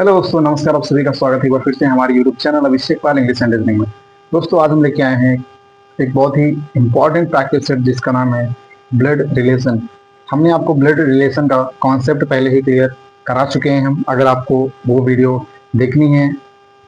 Hello दोस्तों, नमस्कार। आप सभी का स्वागत है एक बार फिर से हमारे YouTube channel Abhishek Pal English and reasoning में। दोस्तों, आज हम लेके आए हैं एक बहुत ही इंपॉर्टेंट प्रैक्टिस सेट जिसका नाम है ब्लड रिलेशन। हमने आपको ब्लड रिलेशन का कॉन्सेप्ट पहले ही क्लियर करा चुके हैं। हम अगर आपको वो वीडियो देखनी है,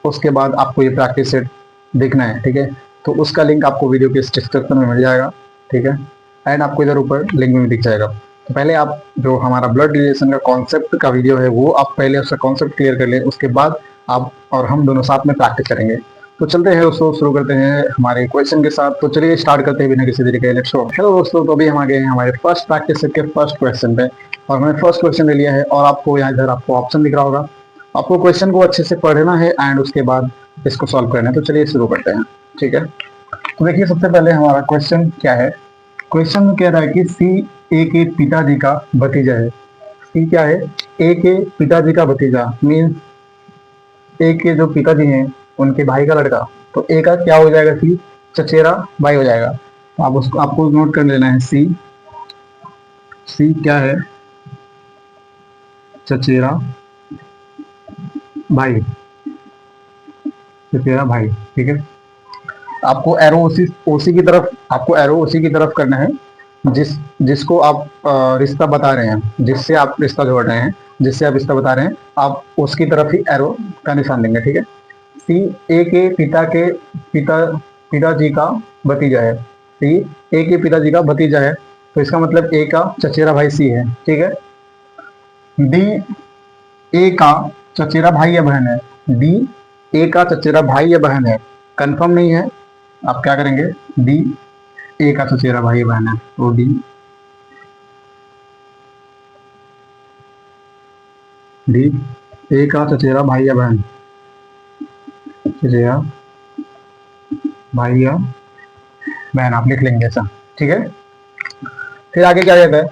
उसके बाद आपको ये प्रैक्टिस सेट देखना है, ठीक है, तो उसका लिंक आपको वीडियो के डिस्क्रिप्शन में मिल जाएगा, ठीक है, एंड आपको इधर ऊपर लिंक में दिख जाएगा। तो पहले आप जो हमारा ब्लड रिलेशन का कॉन्सेप्ट का वीडियो है वो आप पहले उसका कॉन्सेप्ट क्लियर कर लें, उसके बाद आप और हम दोनों साथ में प्रैक्टिस करेंगे। तो चलते हैं दोस्तों, शुरू करते हैं हमारे क्वेश्चन के साथ। तो चलिए स्टार्ट करते हैं बिना किसी देरी के। Let's go. हेलो दोस्तों, तो अभी हम आ गए हैं हमारे फर्स्ट प्रैक्टिस सेट के फर्स्ट क्वेश्चन पे, और हमने फर्स्ट क्वेश्चन ले लिया है और आपको यहाँ इधर आपको ऑप्शन दिख रहा होगा। आपको क्वेश्चन को अच्छे से पढ़ना है एंड उसके बाद इसको सॉल्व करना है। तो चलिए शुरू करते हैं, ठीक है। तो देखिए, सबसे पहले हमारा क्वेश्चन क्या है। क्वेश्चन में कह रहा है कि सी ए के पिताजी का भतीजा है। सी क्या है? ए के पिताजी का भतीजा मीन्स ए के जो पिताजी हैं उनके भाई का लड़का। तो ए का क्या हो जाएगा? सी चचेरा भाई हो जाएगा। तो आप उसको आपको नोट कर लेना है। सी सी क्या है? चचेरा भाई, चचेरा भाई, ठीक है। आपको एरो ओसी ओसी की तरफ आपको एरो ओसी की तरफ करना है, जिस जिसको आप रिश्ता बता रहे हैं, जिससे आप रिश्ता जोड़ रहे हैं, जिससे आप रिश्ता बता रहे हैं, आप उसकी तरफ ही एरो का निशान देंगे, ठीक है। सी ए के पिताजी का भतीजा है। सी ए के पिताजी का भतीजा है, तो इसका मतलब ए का चचेरा भाई सी है, ठीक है। डी ए का चचेरा भाई या बहन है। डी ए का चचेरा भाई या बहन है, कंफर्म नहीं है। आप क्या करेंगे? डी ए का चचेरा भाई या बहन है, तो डी ए का चचेरा भाई या बहन, चचेरा भाई या बहन आप लिख लेंगे ऐसा, ठीक है। फिर आगे क्या कहता है?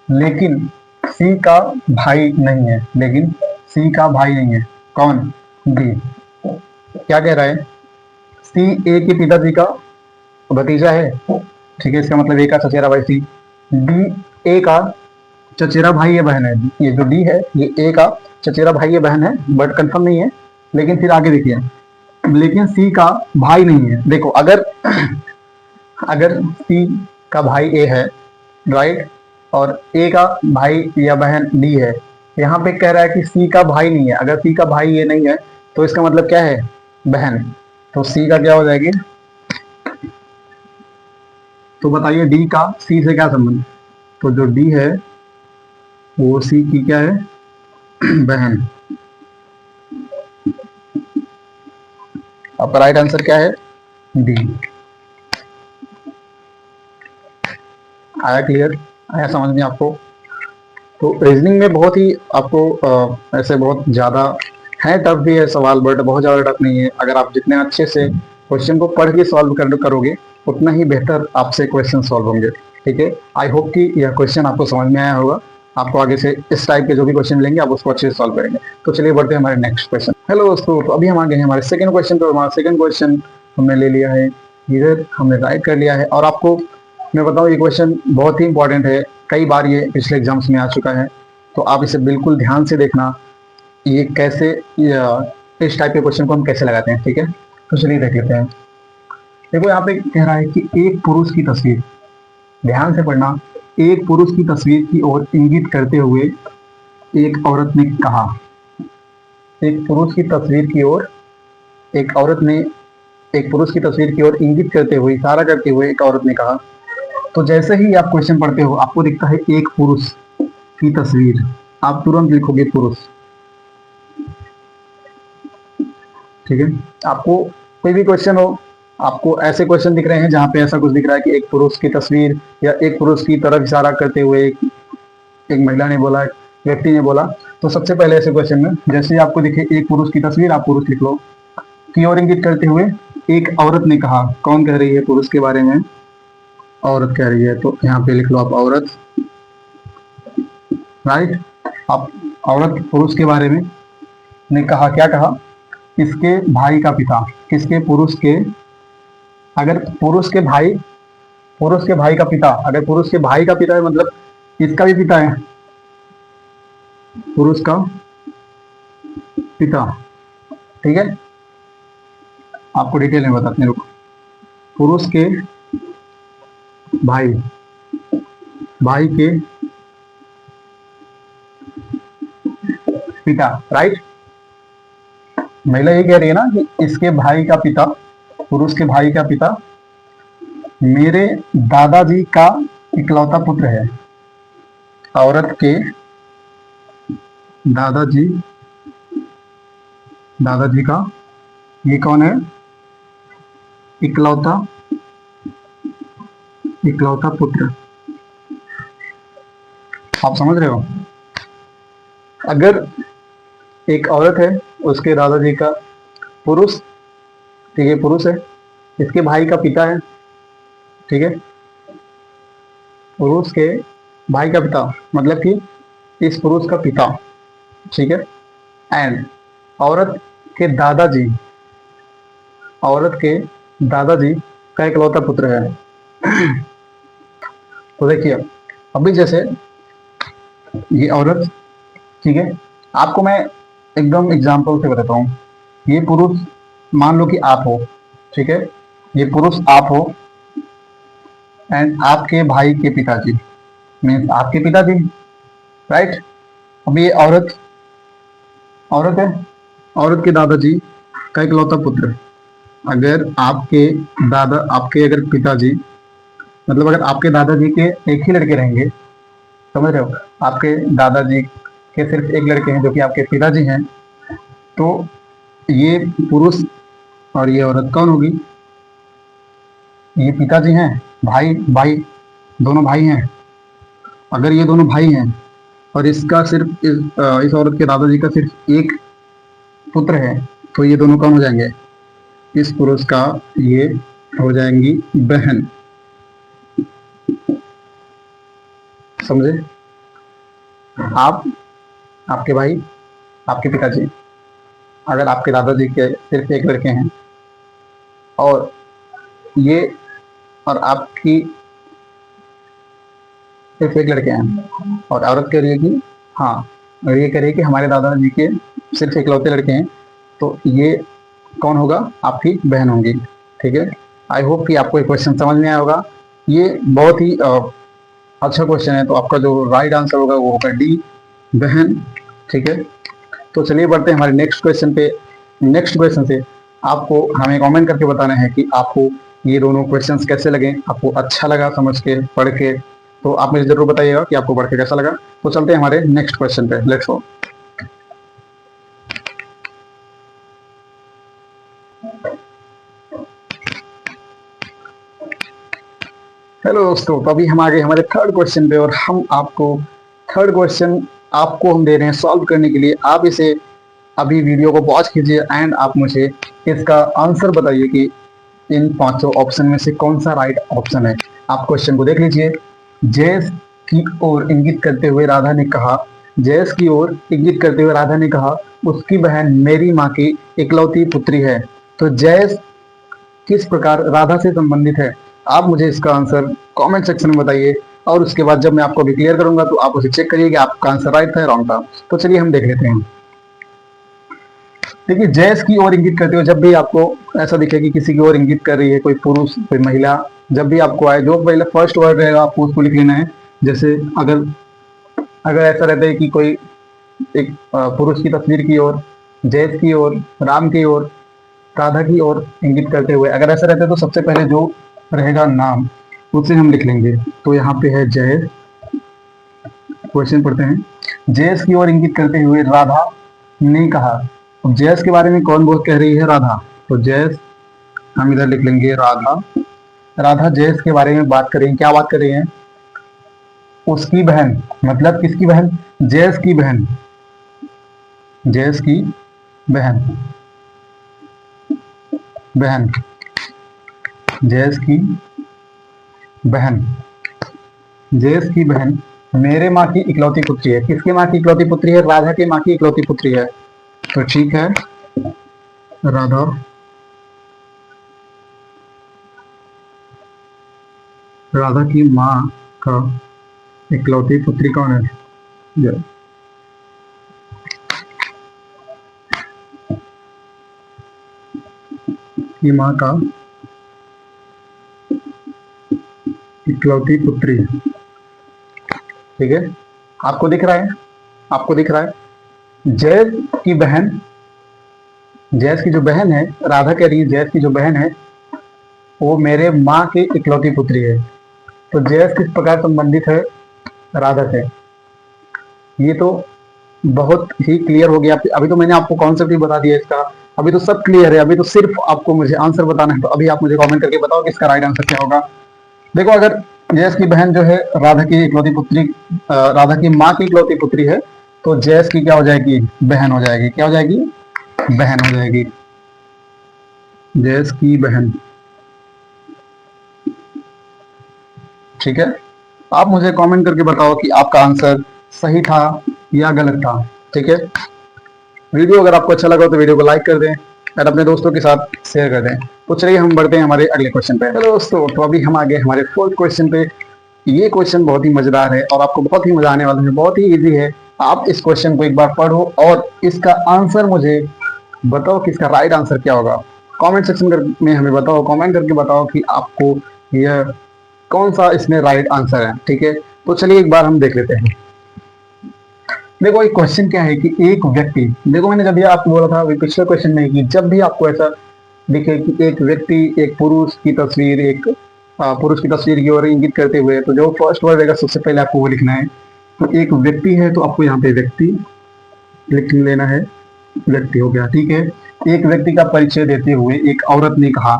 लेकिन सी का भाई नहीं है। लेकिन सी का भाई नहीं है कौन? डी। क्या कह रहा है? सी ए के पिताजी का भतीजा है, ठीक है, इसका मतलब ए का चचेरा भाई सी। डी ए का चचेरा भाई या बहन है। ये जो डी है ये ए का चचेरा भाई या बहन है, बट कंफर्म नहीं है। लेकिन फिर आगे देखिए, लेकिन सी का भाई नहीं है। देखो, अगर अगर सी का भाई ए है, राइट, और ए का भाई या बहन डी है, यहाँ पे कह रहा है कि सी का भाई नहीं है। अगर सी का भाई ये नहीं है तो इसका मतलब क्या है? बहन। तो सी का क्या हो जाएगी? तो बताइए डी का सी से क्या संबंध? तो जो डी है वो सी की क्या है? बहन। आपका राइट आंसर क्या है? डी। आया क्लियर? आया समझ में आपको? तो रीजनिंग में बहुत ही आपको ऐसे बहुत ज़्यादा है, टफ भी है सवाल, बट बहुत ज़्यादा टफ नहीं है। अगर आप जितने अच्छे से क्वेश्चन को पढ़ के सॉल्व करोगे उतना ही बेहतर आपसे क्वेश्चन सॉल्व होंगे, ठीक है। आई होप कि यह क्वेश्चन आपको समझ में आया होगा। आपको आगे से इस टाइप के जो भी क्वेश्चन लेंगे आप उसको अच्छे से सॉल्व करेंगे। तो चलिए बढ़ते हैं हमारे नेक्स्ट क्वेश्चन। हेलो दोस्तों, तो अभी हम आ गए हैं हमारे सेकंड क्वेश्चन पर। हमारा सेकंड क्वेश्चन हमने ले लिया है, इधर हमने राइट कर लिया है। और आपको मैं बताऊं, ये क्वेश्चन बहुत ही इंपॉर्टेंट है। कई बार ये पिछले एग्जाम्स में आ चुका है, तो आप इसे बिल्कुल ध्यान से देखना। ये कैसे इस टाइप के क्वेश्चन को हम कैसे लगाते हैं, ठीक है। तो चलिए देख लेते हैं। देखो, यहाँ पे कह रहा है कि एक पुरुष की तस्वीर, ध्यान से पढ़ना, एक पुरुष की तस्वीर की ओर इंगित करते हुए एक औरत ने कहा। एक पुरुष की तस्वीर की ओर एक औरत ने एक पुरुष की तस्वीर की ओर इंगित करते हुए, इशारा करते हुए एक औरत ने कहा। तो जैसे ही आप क्वेश्चन पढ़ते हो आपको दिखता है एक पुरुष की तस्वीर, आप तुरंत लिखोगे पुरुष, ठीक है। आपको कोई भी क्वेश्चन हो, आपको ऐसे क्वेश्चन दिख रहे हैं जहां पे ऐसा कुछ दिख रहा है कि एक पुरुष की तस्वीर या एक पुरुष की तरफ इशारा करते हुए एक महिला ने बोला, एक व्यक्ति ने बोला, तो सबसे पहले ऐसे क्वेश्चन में जैसे ही आपको दिखे एक पुरुष की तस्वीर, आप पुरुष लिख लो। की ओर इंगित करते हुए एक औरत ने कहा, कौन कह रही है पुरुष के बारे में? औरत कह रही है, तो यहाँ पे लिख लो आप औरत, राइट। आप औरत पुरुष के बारे में ने कहा, क्या कहा? इसके भाई का पिता, किसके? पुरुष के। अगर पुरुष के भाई का पिता, अगर पुरुष के भाई का पिता है मतलब इसका भी पिता है, पुरुष का पिता, ठीक है, आपको डिटेल में बताते हैं। पुरुष के भाई, भाई के पिता, राइट। महिला ये कह रही है ना कि इसके भाई का पिता, पुरुष के भाई का पिता मेरे दादाजी का इकलौता पुत्र है। औरत के दादाजी, दादाजी का ये कौन है? इकलौता, इकलौता पुत्र। आप समझ रहे हो? अगर एक औरत है, उसके दादाजी का पुरुष, ठीक है, पुरुष है, इसके भाई का पिता है, ठीक है, पुरुष के भाई का पिता मतलब कि इस पुरुष का पिता, ठीक है, एंड औरत के दादाजी, औरत के दादाजी का इकलौता पुत्र है। तो देखिए, अभी जैसे ये औरत, ठीक है, आपको मैं एकदम एग्जाम्पल से बताता हूँ। ये पुरुष, मान लो कि आप हो, ठीक है, ये पुरुष आप हो एंड आपके भाई के पिताजी मीन्स आपके पिताजी, राइट। अब ये औरत, औरत है, औरत के दादाजी का इकलौता पुत्र। अगर आपके दादा, आपके अगर पिताजी, मतलब अगर आपके दादाजी के एक ही लड़के रहेंगे, समझ रहे हो, आपके दादाजी के सिर्फ एक लड़के हैं जो कि आपके पिताजी हैं, तो ये पुरुष और ये औरत कौन होगी? ये पिताजी हैं, भाई, भाई, दोनों भाई हैं। अगर ये दोनों भाई हैं और इसका सिर्फ इस औरत के दादाजी का सिर्फ एक पुत्र है, तो ये दोनों कौन हो जाएंगे? इस पुरुष का ये हो जाएंगी बहन, समझे? आप, आपके भाई, आपके पिताजी, अगर आपके दादाजी के सिर्फ एक लड़के हैं और ये, और आपकी सिर्फ एक लड़के हैं, और औरत कह रही है कि हाँ, और ये कह रही है कि हमारे दादाजी के सिर्फ इकलौते लड़के हैं, तो ये कौन होगा? आपकी बहन होंगी, ठीक है। आई होप कि आपको ये क्वेश्चन समझ में आया होगा। ये बहुत ही अच्छा क्वेश्चन है, तो आपका जो राइट आंसर होगा वो होगा डी, बहन, ठीक है। तो चलिए बढ़ते हैं हमारे नेक्स्ट क्वेश्चन पे। नेक्स्ट क्वेश्चन से आपको हमें कमेंट करके बताना है कि आपको ये दोनों क्वेश्चंस कैसे लगे, आपको अच्छा लगा समझ के, पढ़ के, तो आप मुझे जरूर बताइएगा कि आपको पढ़ के कैसा लगा। तो चलते हैं हमारे नेक्स्ट क्वेश्चन पे, लेट्स गो। हेलो दोस्तों, तो अभी हम आ गए हमारे थर्ड क्वेश्चन पे, और हम आपको थर्ड क्वेश्चन आपको हम दे रहे हैं सॉल्व करने के लिए। आप इसे अभी वीडियो को पॉज कीजिए एंड आप मुझे इसका आंसर बताइए कि इन पांचों ऑप्शन में से कौन सा राइट ऑप्शन है। आप क्वेश्चन को देख लीजिए। जयेश की ओर इंगित करते हुए राधा ने कहा, जयेश की ओर इंगित करते हुए राधा ने कहा, उसकी बहन मेरी माँ की इकलौती पुत्री है। तो जयेश किस प्रकार राधा से संबंधित है? आप मुझे इसका आंसर कमेंट सेक्शन में बताइए, और उसके बाद जब मैं आपको अभी क्लियर करूंगा तो आप उसे चेक करिए कि आपका आंसर राइट था या रॉन्ग था। तो चलिए हम देख लेते हैं। देखिए, जयेश की ओर इंगित करते हुए, जब भी आपको ऐसा दिखे कि किसी की ओर इंगित कर रही है कोई पुरुष, कोई महिला, जब भी आपको आए, जो पहले फर्स्ट वर्ड रहेगा आपको उसको लिख लेना है। जैसे अगर अगर ऐसा रहता है कि कोई एक पुरुष की तस्वीर की ओर, जयेश की ओर, राम की ओर, राधा की ओर इंगित करते हुए, अगर ऐसा रहता है तो सबसे पहले जो रहेगा नाम उसे हम लिख लेंगे। तो यहाँ पे है जयेश। क्वेश्चन पढ़ते हैं। जयेश की ओर इंगित करते हुए राधा ने कहा। अब जयेश के बारे में कौन बोल कह रही है? राधा। तो जयेश हम इधर लिख लेंगे राधा। राधा जयेश के बारे में बात कर रही है। क्या बात कर रही है? उसकी बहन, मतलब किसकी बहन? जयेश की बहन, जयेश की बहन, बहन, जयेश की बहन, जयेश की बहन मेरे माँ की इकलौती पुत्री है। किसकी माँ की इकलौती पुत्री है? राधा की माँ की इकलौती पुत्री है। तो ठीक है, राधा, राधा की माँ का इकलौती पुत्री कौन है? की माँ का इकलौती पुत्री। ठीक है, आपको दिख रहा है, आपको दिख रहा है। जैस की बहन, जैस की जो बहन है, राधा कह रही है जैस की जो बहन है वो मेरे माँ की इकलौती पुत्री है। तो जैस किस प्रकार संबंधित है राधा से, ये तो बहुत ही क्लियर हो गया। अभी तो मैंने आपको कॉन्सेप्ट ही बता दिया इसका, अभी तो सब क्लियर है। अभी तो सिर्फ आपको मुझे आंसर बताना है। तो अभी आप मुझे कमेंट करके बताओ कि इसका राइट आंसर क्या होगा। देखो, अगर जैस की बहन जो है राधा की इकलौती पुत्री, राधा की माँ की इकलौती पुत्री है, तो जैस की क्या हो जाएगी, बहन हो जाएगी। क्या हो जाएगी, बहन हो जाएगी। जैस की बहन। ठीक है, आप मुझे कमेंट करके बताओ कि आपका आंसर सही था या गलत था। ठीक है, वीडियो अगर आपको अच्छा लगा तो वीडियो को लाइक कर दें और अपने दोस्तों के साथ शेयर कर दें। तो चलिए हम बढ़ते हैं हमारे अगले क्वेश्चन पे। चलो दोस्तों, तो अभी हम आ गए हमारे फोर्थ क्वेश्चन पे। ये क्वेश्चन बहुत ही मजेदार है और आपको बहुत ही मजा आने वाला है, बहुत ही इजी है। आप इस क्वेश्चन को एक बार पढ़ो और इसका आंसर मुझे बताओ कि इसका राइट आंसर क्या होगा। कमेंट सेक्शन में हमें बताओ, कमेंट करके बताओ कि आपको यह कौन सा इसमें राइट आंसर है। ठीक है, तो चलिए एक बार हम देख लेते हैं। देखो, एक क्वेश्चन क्या है कि एक व्यक्ति, देखो मैंने जब भी आपको बोला था पिछले क्वेश्चन में कि जब भी आपको ऐसा दिखे कि एक व्यक्ति, एक पुरुष की तस्वीर, एक पुरुष की तस्वीर की ओर इंगित करते हुए, तो जो फर्स्ट वर्ड रहेगा सबसे पहले आपको वो लिखना है। तो एक व्यक्ति है तो आपको यहाँ पे व्यक्ति लिख लेना है। व्यक्ति हो गया। ठीक है, एक व्यक्ति का परिचय देते हुए एक औरत ने कहा।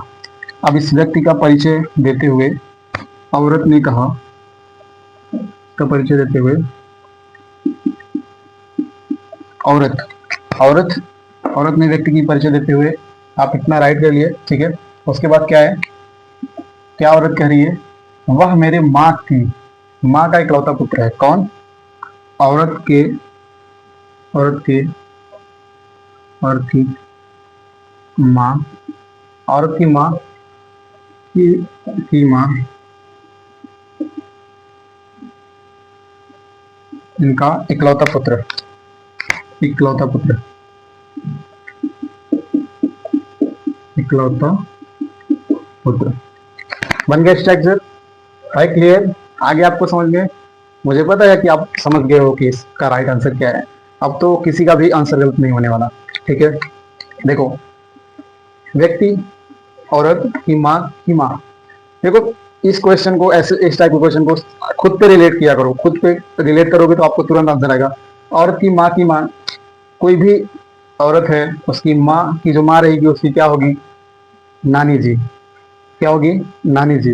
अब इस व्यक्ति का परिचय देते हुए औरत ने कहा, का परिचय देते हुए औरत, औरत औरत ने व्यक्ति की परिचय देते हुए, आप इतना राइट कर लिए। ठीक है, उसके बाद क्या है, क्या औरत कह रही है, वह मेरे माँ की, माँ का इकलौता पुत्र है। कौन, औरत के, औरत के, औरत की माँ, औरत की माँ की माँ, इनका इकलौता पुत्र, इकलौता पुत्र, इकलौता पुत्र। बन गया स्ट्रक्चर, भाई क्लियर, आगे आपको समझ में, मुझे पता है कि आप समझ गए हो कि इसका राइट आंसर क्या है। अब तो किसी का भी आंसर गलत नहीं होने वाला। ठीक है, देखो, व्यक्ति, औरत की माँ की माँ। देखो, इस क्वेश्चन को ऐसे, इस टाइप के क्वेश्चन को खुद पे रिलेट किया करो। खुद पे रिलेट करोगे तो आपको तुरंत आंसर आएगा। औरत की माँ की माँ, कोई भी औरत है उसकी माँ की जो माँ रहेगी उसकी क्या होगी, नानी जी। क्या होगी, नानी जी।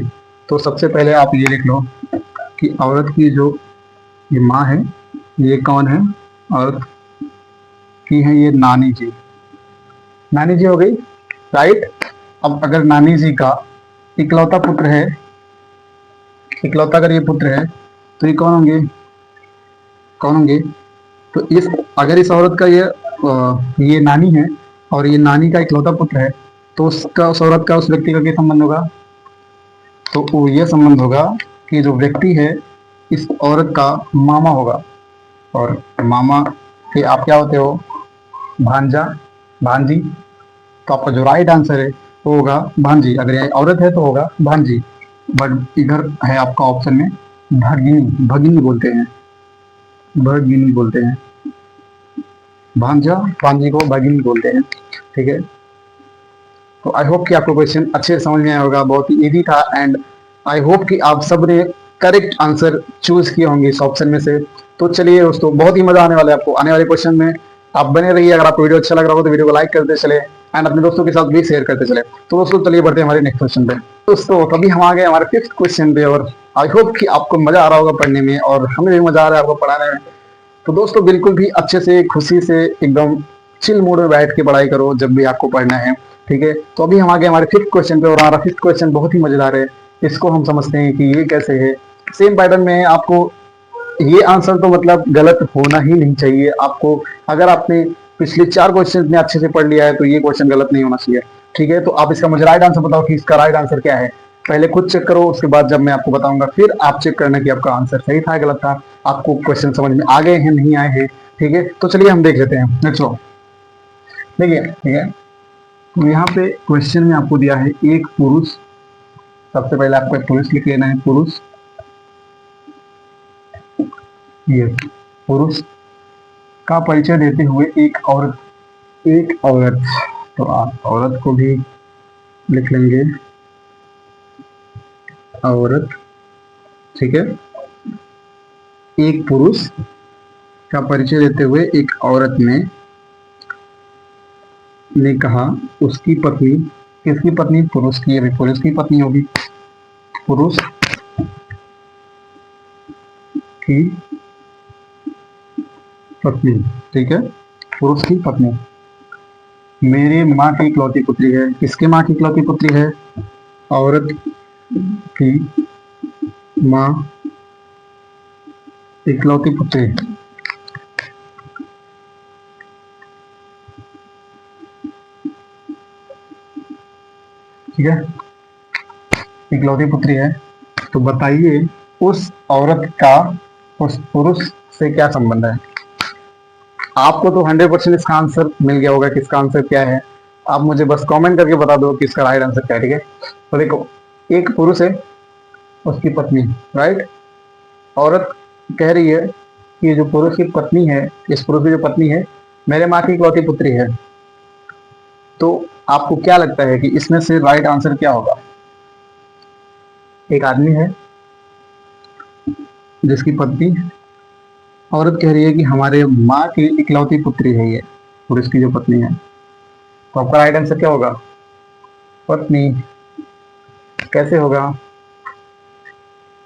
तो सबसे पहले आप ये लिख लो कि औरत की जो ये माँ है, ये कौन है, औरत की है ये नानी जी। नानी जी हो गई, राइट। अब अगर नानी जी का इकलौता पुत्र है, इकलौता अगर ये पुत्र है तो ये कौन होंगे, कौन होंगे। तो इस, अगर इस औरत का ये नानी है और ये नानी का इकलौता पुत्र है, तो उसका, उस औरत का उस व्यक्ति का क्या संबंध होगा। तो वो ये संबंध होगा कि जो व्यक्ति है इस औरत का मामा होगा। और मामा के आप क्या होते हो, भांजा, भांजी। तो आपका जो राइट आंसर है वो होगा भांजी। अगर ये औरत है तो होगा भांजी। बट इधर है आपका ऑप्शन में भगिनी, भगिनी बोलते हैं, भगिनी बोलते हैं। भांजा, भांजी को भगिनी बोलते हैं। ठीक है, तो आई होप कि आपको क्वेश्चन अच्छे से समझ में आया होगा। बहुत ही इजी था एंड आई होप कि आप सब ने करेक्ट आंसर चूज किए होंगे इस ऑप्शन में से। तो चलिए दोस्तों, बहुत ही मजा आने वाला है आपको आने वाले क्वेश्चन में। आप बने रहिए। अगर आपको वीडियो अच्छा लग रहा हो तो वीडियो को लाइक करते चले एंड अपने दोस्तों के साथ भी शेयर करते चले। तो दोस्तों चलिए बढ़ते हैं हमारे नेक्स्ट क्वेश्चन पे। दोस्तों कभी हम आ गए हमारे फिफ्थ क्वेश्चन पे और आई होप कि आपको मजा आ रहा होगा पढ़ने में और हमें भी मजा आ रहा है आपको पढ़ाने में। तो दोस्तों बिल्कुल भी अच्छे से, खुशी से, एकदम चिल मूड में बैठ के पढ़ाई करो जब भी आपको पढ़ना है। ठीक है, तो अभी हम आ गए हमारे फिफ्थ क्वेश्चन पे और हमारा फिफ्थ क्वेश्चन बहुत ही मजेदार है। इसको हम समझते हैं कि ये कैसे है। सेम पैटर्न में है। आपको ये आंसर तो मतलब गलत होना ही नहीं चाहिए आपको। अगर आपने पिछले 4 क्वेश्चन में अच्छे से पढ़ लिया है तो ये क्वेश्चन गलत नहीं होना चाहिए। ठीक है, तो आप इसका मुझे राइट आंसर बताओ कि इसका राइट आंसर क्या है। पहले खुद चेक करो, उसके बाद जब मैं आपको बताऊंगा फिर आप चेक करना कि आपका आंसर सही था गलत था, आपको क्वेश्चन समझ में आ गए हैं नहीं आए हैं। ठीक है, तो चलिए हम देख लेते हैं। Let's go. देखिए, ठीक है, तो यहाँ पे क्वेश्चन में आपको दिया है एक पुरुष, सबसे पहले आपको एक पुरुष लिख लेना है, पुरुष, ये पुरुष का परिचय देते हुए एक औरत, एक औरत, तो आप औरत को भी लिख लेंगे, औरत, ठीक है। एक पुरुष का परिचय देते हुए एक औरत ने कहा उसकी पत्नी, किसकी पत्नी? पुरुष की, अभी पुरुष की पत्नी होगी, पुरुष की पत्नी, ठीक है, पुरुष की पत्नी मेरे माँ की इकलौती पुत्री है। किसके माँ की इकलौती पुत्री है? औरत की माँ इकलौती पुत्री, ठीक है, इकलौती पुत्री है। तो बताइए उस औरत का उस पुरुष से क्या संबंध है? आपको तो 100% इसका आंसर मिल गया होगा कि इसका आंसर क्या है। आप मुझे बस कमेंट करके बता दो कि इसका राइट आंसर क्या है, ठीक है। तो देखो, एक पुरुष है, उसकी पत्नी, राइट। औरत कह रही है कि जो पुरुष की पत्नी है, इस पुरुष की जो पत्नी है मेरे माँ की इकलौती पुत्री है। तो आपको क्या लगता है कि इसमें से राइट आंसर क्या होगा? एक आदमी है जिसकी पत्नी, औरत कह रही है कि हमारे माँ की इकलौती पुत्री है ये पुरुष की जो पत्नी है। तो आपका राइट आंसर क्या होगा? पत्नी। कैसे होगा?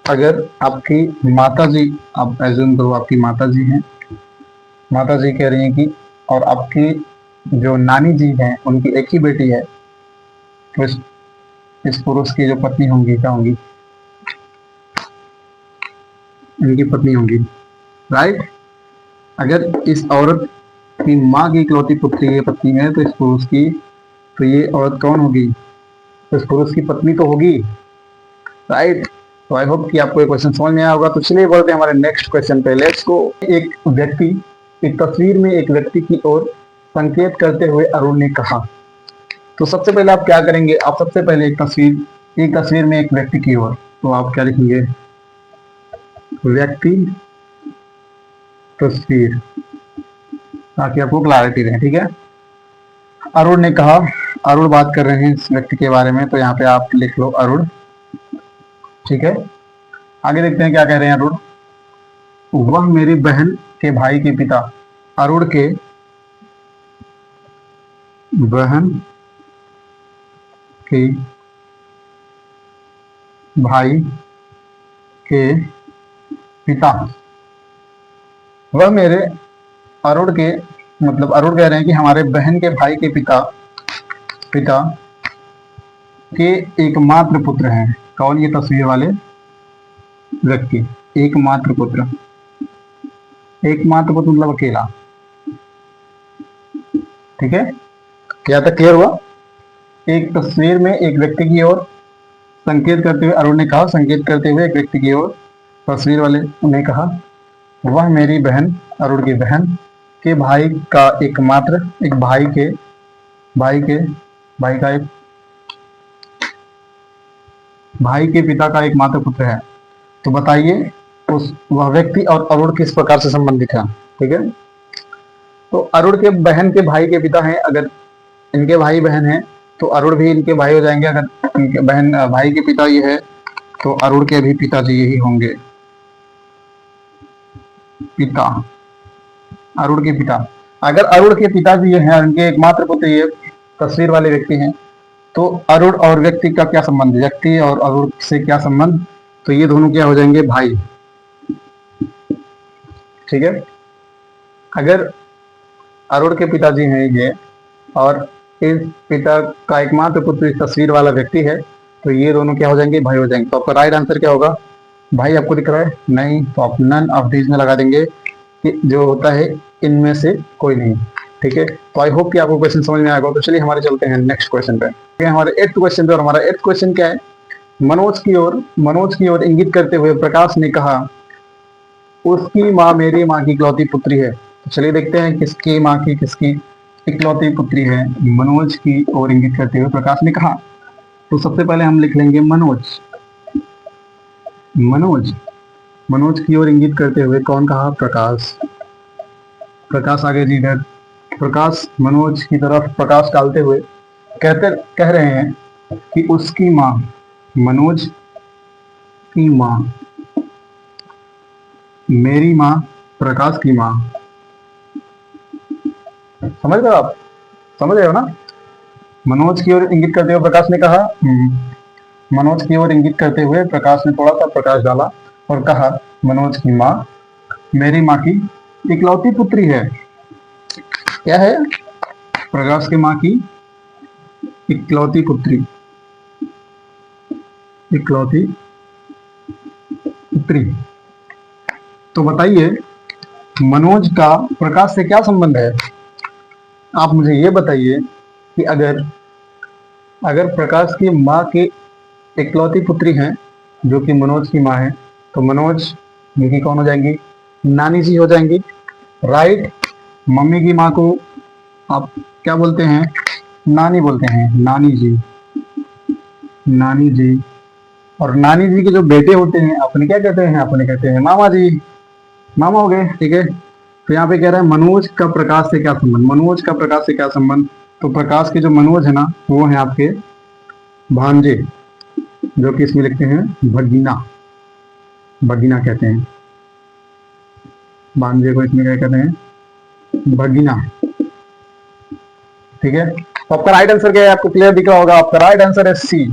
अगर आपकी माता जी, आप एज्यूम करो आपकी माता जी हैं, माता जी कह रही हैं कि, और आपकी जो नानी जी हैं उनकी एक ही बेटी है, तो इस पुरुष की जो पत्नी होंगी क्या होंगी? इनकी पत्नी होंगी, राइट। अगर इस औरत की माँ की इकलौती पुत्री ये पत्नी है तो इस पुरुष की, तो ये औरत कौन होगी? तो इस पुरुष की पत्नी तो होगी, राइट। तो आई होप कि आपको ये क्वेश्चन समझ में आया होगा। तो चलिए बढ़ते हैं हमारे नेक्स्ट क्वेश्चन पे। Let's go. एक व्यक्ति, एक तस्वीर में एक व्यक्ति की ओर संकेत करते हुए अरुण ने कहा। तो सबसे पहले आप क्या करेंगे? आप सबसे पहले एक तस्वीर में एक व्यक्ति की ओर, तो आप क्या लिखेंगे? व्यक्ति, तस्वीर, ताकि आपको क्लैरिटी रहे, ठीक है। अरुण ने कहा, अरुण बात कर रहे हैं इस व्यक्ति के बारे में, तो यहाँ पे आप लिख लो अरुण, ठीक है। आगे देखते हैं क्या कह रहे हैं अरुण। वह मेरी बहन के भाई के पिता, अरुण के बहन के भाई के पिता, वह मेरे, अरुण के, मतलब अरुण कह रहे हैं कि हमारे बहन के भाई के पिता के एकमात्र पुत्र हैं। कौन? ये तस्वीर वाले व्यक्ति, एकमात्र पुत्र, एकमात्र पुत्र मतलब अकेला, ठीक है। यहाँ तक क्लियर हुआ? एक तस्वीर में एक व्यक्ति की ओर संकेत करते हुए अरुण ने कहा, संकेत करते हुए एक व्यक्ति की ओर तस्वीर वाले ने कहा, वह मेरी बहन, अरुण की बहन के भाई का एकमात्र, एक भाई के भाई के पिता का एकमात्र पुत्र है। तो बताइए उस वह व्यक्ति और अरुण किस प्रकार से संबंधित है, ठीक है। तो अरुण के बहन के भाई के पिता हैं, अगर इनके भाई बहन हैं तो अरुण भी इनके भाई हो जाएंगे। अगर इनके बहन भाई के पिता ये है तो अरुण के भी पिताजी यही होंगे, पिता, अरुण के पिता। अगर अरुण के पिताजी ये हैं, उनके एकमात्र पुत्र ये तस्वीर वाले व्यक्ति हैं, तो अरुण और व्यक्ति का क्या संबंध? व्यक्ति और अरुण से क्या संबंध? तो ये दोनों क्या हो जाएंगे? भाई, ठीक है। अगर अरुण के पिताजी हैं ये और इस पिता का एकमात्र पुत्र इस तस्वीर वाला व्यक्ति है, तो ये दोनों क्या हो जाएंगे? भाई हो जाएंगे। तो आपका राइट आंसर क्या होगा? भाई आपको दिख रहा है? नहीं, तो आप नन ऑफ दीज में लगा देंगे कि जो होता है इनमें से कोई नहीं, ठीक है। तो आई होप कि आपको क्वेश्चन समझ में आएगा। तो चलिए हमारे चलते हैं नेक्स्ट क्वेश्चन पे। हमारे 8th क्वेश्चन पे, और हमारा 8th क्वेश्चन क्या है? मनोज की ओर इंगित करते हुए प्रकाश ने कहा, उसकी माँ मेरी माँ की इकलौती पुत्री है। तो चलिए देखते हैं किसकी माँ की, किसकी इकलौती पुत्री है मनोज की ओर इंगित करते हुए प्रकाश ने कहा। तो सबसे पहले हम लिख लेंगे मनोज। मनोज मनोज की ओर इंगित करते हुए कौन कहा? प्रकाश। प्रकाश आगे जी इधर। प्रकाश मनोज की तरफ प्रकाश डालते हुए कह रहे हैं कि उसकी माँ, मनोज की माँ, मेरी माँ, प्रकाश की माँ। समझ रहे हो आप? समझ रहे हो ना? मनोज की ओर इंगित करते हुए प्रकाश ने कहा, मनोज की ओर इंगित करते हुए प्रकाश ने थोड़ा सा प्रकाश डाला और कहा, मनोज की माँ मेरी माँ की इकलौती पुत्री है। क्या है? प्रकाश की माँ की इकलौती पुत्री, इकलौती पुत्री। तो बताइए मनोज का प्रकाश से क्या संबंध है? आप मुझे ये बताइए कि अगर अगर प्रकाश की माँ की इकलौती पुत्री हैं जो कि मनोज की माँ है, तो मनोज जो कि कौन हो जाएंगी? नानी जी हो जाएंगी, राइट। मम्मी की माँ को आप क्या बोलते हैं? नानी बोलते हैं, नानी जी, नानी जी। और नानी जी के जो बेटे होते हैं अपने क्या कहते हैं? अपने कहते हैं मामा जी, मामा हो गए, ठीक है। तो यहाँ पे कह रहा है मनोज का प्रकाश से क्या संबंध? मनोज का प्रकाश से क्या संबंध? तो प्रकाश के जो मनोज है ना, वो है आपके भांजे, जो कि इसमें लिखते हैं भगीना, भगीना कहते हैं। भांजे को इसमें क्या कहते हैं? भगीना, ठीक है। तो आपका राइट आंसर क्या है? आपको क्लियर दिख रहा होगा, आपका राइट आंसर है सी।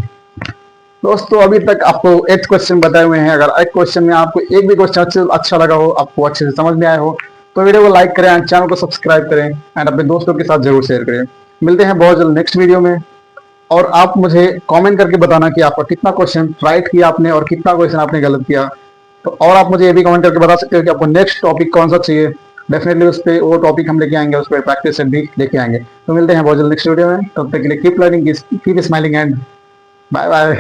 दोस्तों अभी तक आपको 8 क्वेश्चन बताए हुए हैं। अगर 8 क्वेश्चन में आपको एक भी क्वेश्चन अच्छा लगा हो, आपको अच्छे से समझ में आया हो, तो वीडियो को लाइक करें, चैनल को सब्सक्राइब करें एंड अपने दोस्तों के साथ जरूर शेयर करें। मिलते हैं बहुत जल्द नेक्स्ट वीडियो में। और आप मुझे कमेंट करके बताना कि आपका कितना क्वेश्चन राइट किया आपने और कितना क्वेश्चन आपने गलत किया। तो और आप मुझे ये भी कमेंट करके बता सकते हो कि आपको नेक्स्ट टॉपिक कौन सा चाहिए। डेफिनेटली उस पर वो टॉपिक हम लेके आएंगे, उस पर प्रैक्टिस सेट भी लेके आएंगे। तो मिलते हैं बहुत जल्द नेक्स्ट वीडियो में। तब तक के लिए keep learning, keep smiling and bye bye.